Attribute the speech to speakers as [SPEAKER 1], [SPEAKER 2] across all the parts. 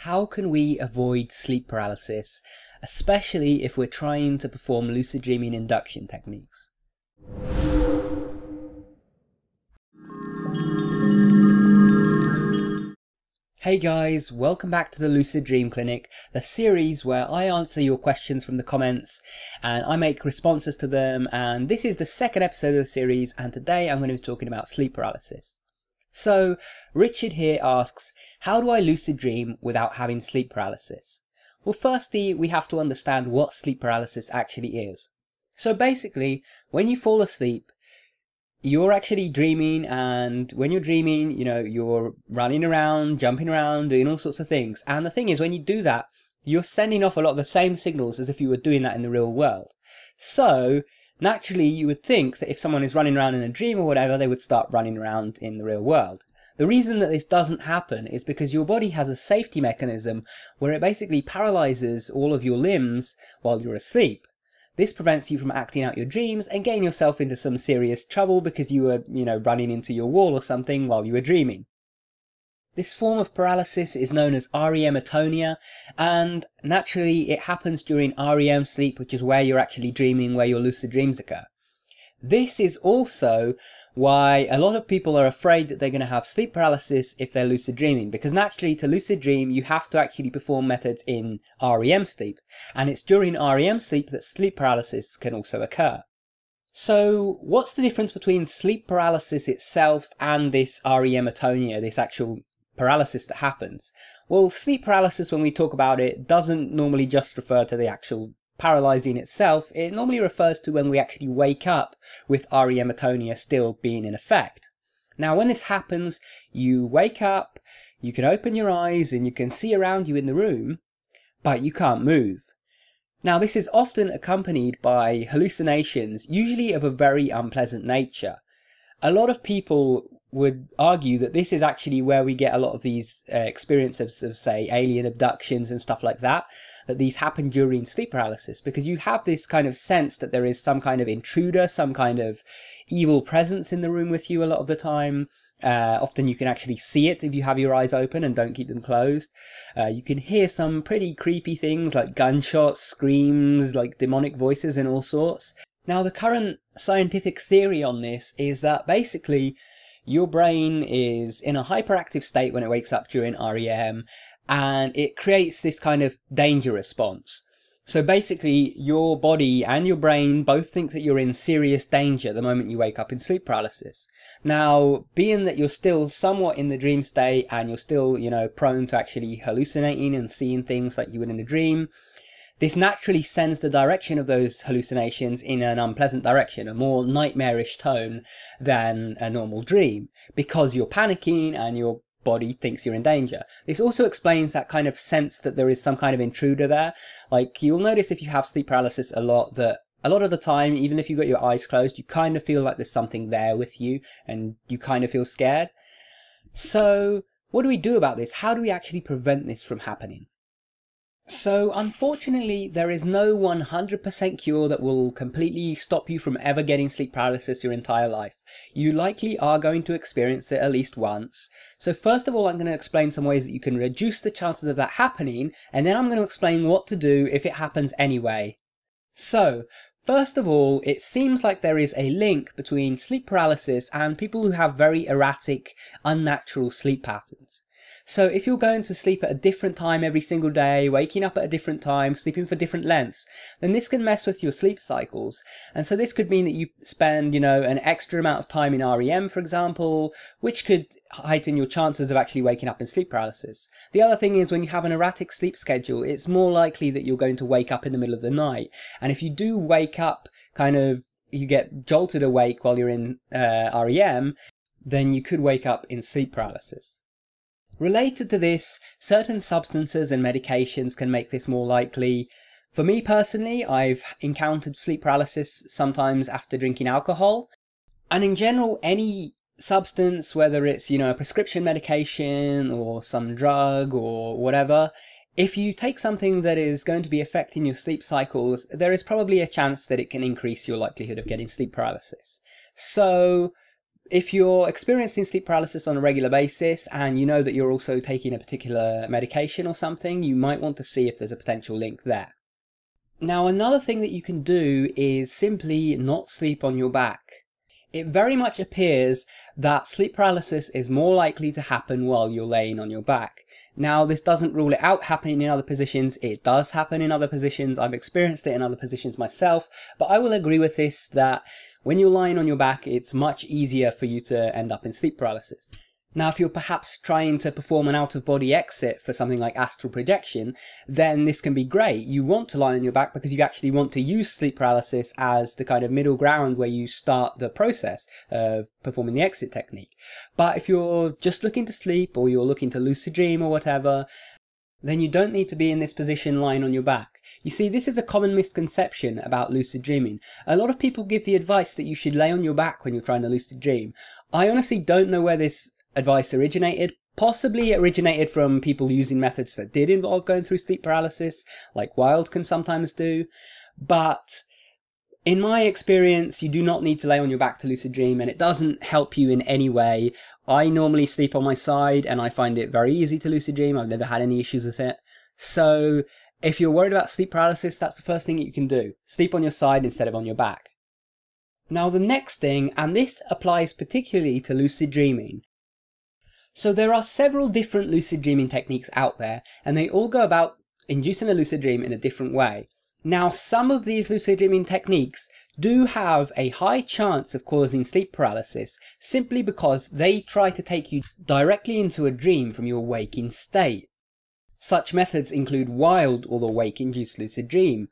[SPEAKER 1] How can we avoid sleep paralysis, especially if we're trying to perform lucid dreaming induction techniques? Hey guys, welcome back to the Lucid Dream Clinic, the series where I answer your questions from the comments and I make responses to them, and this is the second episode of the series, and today I'm going to be talking about sleep paralysis. So, Richard here asks, how do I lucid dream without having sleep paralysis? Well, firstly, we have to understand what sleep paralysis actually is. So basically, when you fall asleep, you're actually dreaming, and when you're dreaming, you're running around, jumping around, doing all sorts of things. And the thing is, when you do that, you're sending off a lot of the same signals as if you were doing that in the real world. So, naturally, you would think that if someone is running around in a dream or whatever, they would start running around in the real world. The reason that this doesn't happen is because your body has a safety mechanism where it basically paralyzes all of your limbs while you're asleep. This prevents you from acting out your dreams and getting yourself into some serious trouble because you were, running into your wall or something while you were dreaming. This form of paralysis is known as REM atonia, and naturally it happens during REM sleep, which is where you're actually dreaming, where your lucid dreams occur. This is also why a lot of people are afraid that they're going to have sleep paralysis if they're lucid dreaming, because naturally to lucid dream you have to actually perform methods in REM sleep, and it's during REM sleep that sleep paralysis can also occur. So what's the difference between sleep paralysis itself and this REM atonia, this actual paralysis that happens? Well, sleep paralysis, when we talk about it, doesn't normally just refer to the actual paralysing itself. It normally refers to when we actually wake up with REM atonia still being in effect. Now when this happens, you wake up, you can open your eyes and you can see around you in the room, but you can't move. Now this is often accompanied by hallucinations, usually of a very unpleasant nature. A lot of people would argue that this is actually where we get a lot of these experiences of, say, alien abductions and stuff like that these happen during sleep paralysis, because you have this kind of sense that there is some kind of intruder, some kind of evil presence in the room with you a lot of the time. Often you can actually see it if you have your eyes open and don't keep them closed. You can hear some pretty creepy things like gunshots, screams, like demonic voices and all sorts. Now the current scientific theory on this is that basically your brain is in a hyperactive state when it wakes up during REM, and it creates this kind of danger response. So basically your body and your brain both think that you're in serious danger the moment you wake up in sleep paralysis. Now, being that you're still somewhat in the dream state and you're still, prone to actually hallucinating and seeing things like you would in a dream, this naturally sends the direction of those hallucinations in an unpleasant direction, a more nightmarish tone than a normal dream, because you're panicking and your body thinks you're in danger. This also explains that kind of sense that there is some kind of intruder there. Like, you'll notice if you have sleep paralysis a lot, that a lot of the time, even if you've got your eyes closed, you kind of feel like there's something there with you and you kind of feel scared. So what do we do about this? How do we actually prevent this from happening? So unfortunately, there is no 100% cure that will completely stop you from ever getting sleep paralysis your entire life. You likely are going to experience it at least once. So first of all, I'm going to explain some ways that you can reduce the chances of that happening, and then I'm going to explain what to do if it happens anyway. So, first of all, it seems like there is a link between sleep paralysis and people who have very erratic, unnatural sleep patterns. So if you're going to sleep at a different time every single day, waking up at a different time, sleeping for different lengths, then this can mess with your sleep cycles. And so this could mean that you spend, an extra amount of time in REM, for example, which could heighten your chances of actually waking up in sleep paralysis. The other thing is, when you have an erratic sleep schedule, it's more likely that you're going to wake up in the middle of the night. And if you do wake up, you get jolted awake while you're in REM, then you could wake up in sleep paralysis. Related to this, certain substances and medications can make this more likely. For me personally, I've encountered sleep paralysis sometimes after drinking alcohol. And in general, any substance, whether it's, a prescription medication or some drug or whatever, if you take something that is going to be affecting your sleep cycles, there is probably a chance that it can increase your likelihood of getting sleep paralysis. So If you're experiencing sleep paralysis on a regular basis and you know that you're also taking a particular medication or something, you might want to see if there's a potential link there. Now, another thing that you can do is simply not sleep on your back. It very much appears that sleep paralysis is more likely to happen while you're laying on your back. Now, this doesn't rule it out happening in other positions. It does happen in other positions. I've experienced it in other positions myself, but I will agree with this that when you're lying on your back, it's much easier for you to end up in sleep paralysis. Now, if you're perhaps trying to perform an out-of-body exit for something like astral projection, then this can be great. You want to lie on your back because you actually want to use sleep paralysis as the kind of middle ground where you start the process of performing the exit technique. But if you're just looking to sleep, or you're looking to lucid dream or whatever, then you don't need to be in this position lying on your back. You see, this is a common misconception about lucid dreaming. A lot of people give the advice that you should lay on your back when you're trying to lucid dream. I honestly don't know where this advice originated. Possibly it originated from people using methods that did involve going through sleep paralysis, like Wild can sometimes do. But in my experience, you do not need to lay on your back to lucid dream, and it doesn't help you in any way. I normally sleep on my side, and I find it very easy to lucid dream. I've never had any issues with it. So if you're worried about sleep paralysis, that's the first thing that you can do. Sleep on your side instead of on your back. Now, the next thing, and this applies particularly to lucid dreaming. So there are several different lucid dreaming techniques out there, and they all go about inducing a lucid dream in a different way. Now, some of these lucid dreaming techniques do have a high chance of causing sleep paralysis simply because they try to take you directly into a dream from your waking state. Such methods include wild or the wake-induced lucid dream,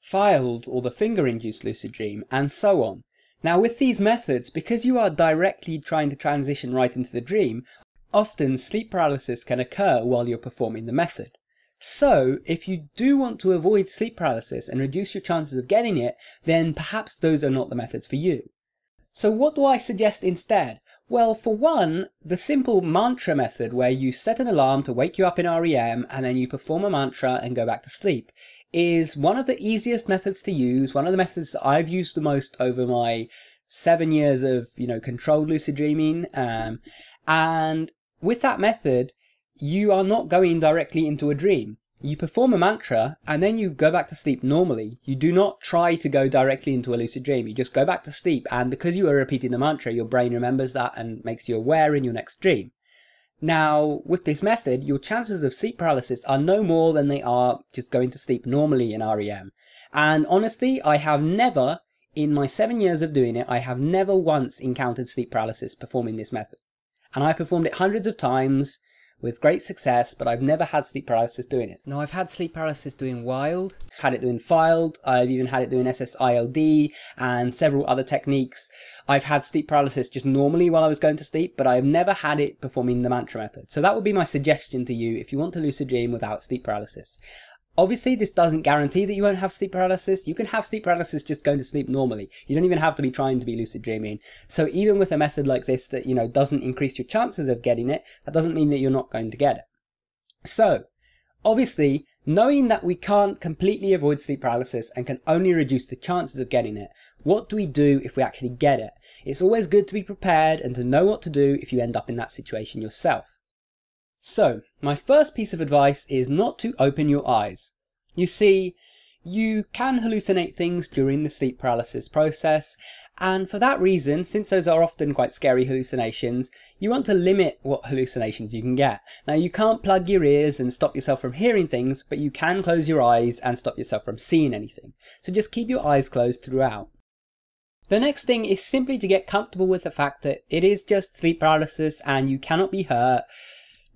[SPEAKER 1] filed or the finger-induced lucid dream, and so on. Now, with these methods, because you are directly trying to transition right into the dream, often sleep paralysis can occur while you're performing the method. So, if you do want to avoid sleep paralysis and reduce your chances of getting it, then perhaps those are not the methods for you. So what do I suggest instead? Well, for one, the simple mantra method where you set an alarm to wake you up in REM and then you perform a mantra and go back to sleep is one of the easiest methods to use, one of the methods that I've used the most over my 7 years of, controlled lucid dreaming. And with that method, you are not going directly into a dream. You perform a mantra and then you go back to sleep normally. You do not try to go directly into a lucid dream. You just go back to sleep, and because you are repeating the mantra, your brain remembers that and makes you aware in your next dream. Now, with this method, your chances of sleep paralysis are no more than they are just going to sleep normally in REM. And honestly, I have never, in my 7 years of doing it, I have never once encountered sleep paralysis performing this method. And I've performed it hundreds of times with great success, but I've never had sleep paralysis doing it. Now, I've had sleep paralysis doing wild, had it doing filed, I've even had it doing SSILD and several other techniques. I've had sleep paralysis just normally while I was going to sleep, but I've never had it performing the mantra method. So that would be my suggestion to you if you want to lucid dream without sleep paralysis. Obviously, this doesn't guarantee that you won't have sleep paralysis. You can have sleep paralysis just going to sleep normally. You don't even have to be trying to be lucid dreaming. So even with a method like this that, doesn't increase your chances of getting it, that doesn't mean that you're not going to get it. So, obviously, knowing that we can't completely avoid sleep paralysis and can only reduce the chances of getting it, what do we do if we actually get it? It's always good to be prepared and to know what to do if you end up in that situation yourself. So, my first piece of advice is not to open your eyes. You see, you can hallucinate things during the sleep paralysis process, and for that reason, since those are often quite scary hallucinations, you want to limit what hallucinations you can get. Now, you can't plug your ears and stop yourself from hearing things, but you can close your eyes and stop yourself from seeing anything. So just keep your eyes closed throughout. The next thing is simply to get comfortable with the fact that it is just sleep paralysis and you cannot be hurt.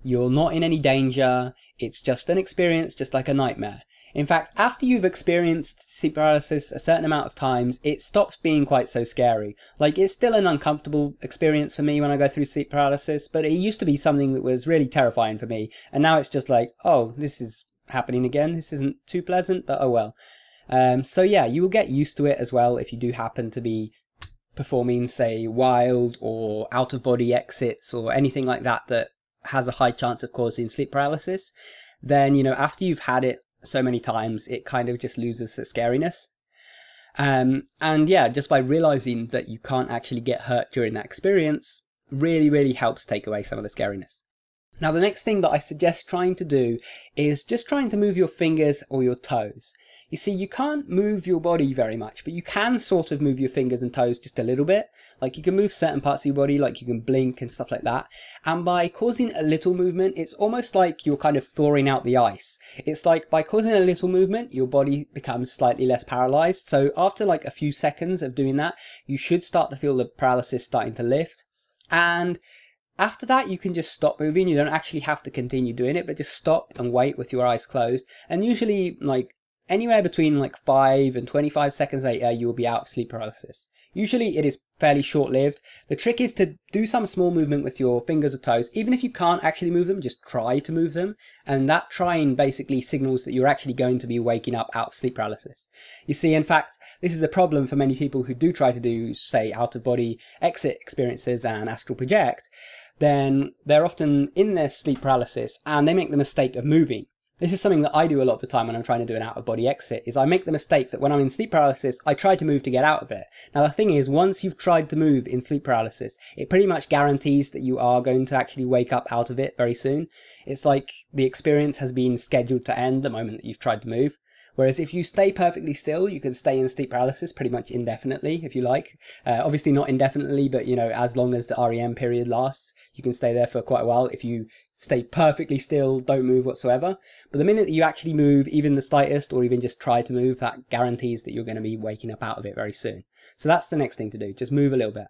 [SPEAKER 1] You're not in any danger. It's just an experience, just like a nightmare. In fact, after you've experienced sleep paralysis a certain amount of times, it stops being quite so scary. Like, it's still an uncomfortable experience for me when I go through sleep paralysis, but it used to be something that was really terrifying for me. And now it's just like, oh, this is happening again. This isn't too pleasant, but oh well. So yeah, you will get used to it as well if you do happen to be performing, say, wild or out-of-body exits or anything like that that has a high chance of causing sleep paralysis. Then, after you've had it so many times, it kind of just loses the scariness. And yeah, just by realizing that you can't actually get hurt during that experience really helps take away some of the scariness. Now, the next thing that I suggest trying to do is just trying to move your fingers or your toes. You see, you can't move your body very much, but you can sort of move your fingers and toes just a little bit. Like, you can move certain parts of your body, like you can blink and stuff like that. And by causing a little movement, it's almost like you're kind of thawing out the ice. It's like by causing a little movement, your body becomes slightly less paralyzed. So after like a few seconds of doing that, you should start to feel the paralysis starting to lift. And after that, you can just stop moving. You don't actually have to continue doing it, but just stop and wait with your eyes closed. And usually, like, anywhere between like 5 and 25 seconds later, you will be out of sleep paralysis. Usually it is fairly short-lived. The trick is to do some small movement with your fingers or toes. Even if you can't actually move them, just try to move them. And that trying basically signals that you're actually going to be waking up out of sleep paralysis. You see, in fact, this is a problem for many people who do try to do, say, out-of-body exit experiences and astral project. Then they're often in their sleep paralysis and they make the mistake of moving. This is something that I do a lot of the time when I'm trying to do an out-of-body exit, is I make the mistake that when I'm in sleep paralysis, I try to move to get out of it. Now the thing is, once you've tried to move in sleep paralysis, it pretty much guarantees that you are going to actually wake up out of it very soon. It's like the experience has been scheduled to end the moment that you've tried to move. Whereas if you stay perfectly still, you can stay in sleep paralysis pretty much indefinitely, if you like. Obviously not indefinitely, but you know, as long as the REM period lasts, you can stay there for quite a while if you stay perfectly still, don't move whatsoever. But the minute that you actually move, even the slightest, or even just try to move, that guarantees that you're going to be waking up out of it very soon. So that's the next thing to do, just move a little bit.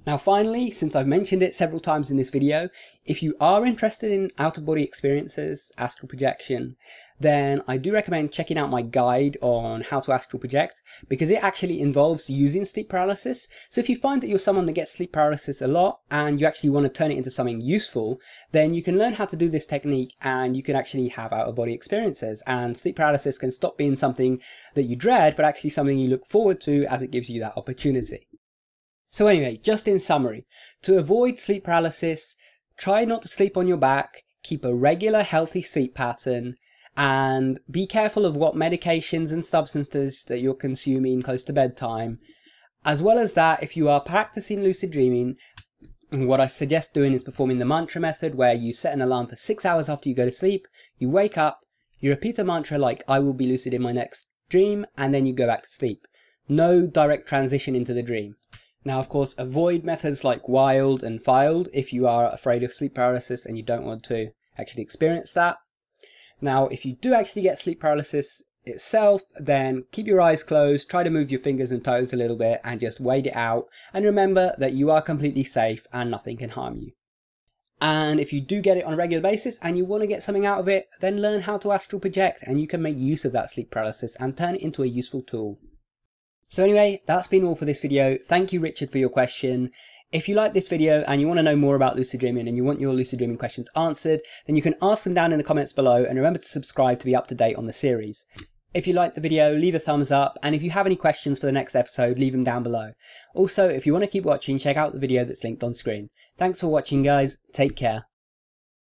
[SPEAKER 1] Now finally, since I've mentioned it several times in this video, if you are interested in out-of-body experiences, astral projection, then I do recommend checking out my guide on how to astral project, because it actually involves using sleep paralysis. So if you find that you're someone that gets sleep paralysis a lot and you actually want to turn it into something useful, then you can learn how to do this technique and you can actually have out-of-body experiences, and sleep paralysis can stop being something that you dread, but actually something you look forward to, as it gives you that opportunity. So anyway, just in summary, to avoid sleep paralysis, try not to sleep on your back, keep a regular healthy sleep pattern, and be careful of what medications and substances that you're consuming close to bedtime. As well as that, if you are practicing lucid dreaming, what I suggest doing is performing the mantra method, where you set an alarm for 6 hours after you go to sleep, you wake up, you repeat a mantra like "I will be lucid in my next dream," and then you go back to sleep. No direct transition into the dream. Now, of course, avoid methods like wild and filed if you are afraid of sleep paralysis and you don't want to actually experience that. Now, if you do actually get sleep paralysis itself, then keep your eyes closed, try to move your fingers and toes a little bit and just wait it out. And remember that you are completely safe and nothing can harm you. And if you do get it on a regular basis and you want to get something out of it, then learn how to astral project and you can make use of that sleep paralysis and turn it into a useful tool. So anyway, that's been all for this video. Thank you, Richard, for your question. If you like this video and you want to know more about lucid dreaming and you want your lucid dreaming questions answered, then you can ask them down in the comments below, and remember to subscribe to be up to date on the series. If you liked the video, leave a thumbs up, and if you have any questions for the next episode, leave them down below. Also, if you want to keep watching, check out the video that's linked on screen. Thanks for watching, guys. Take care.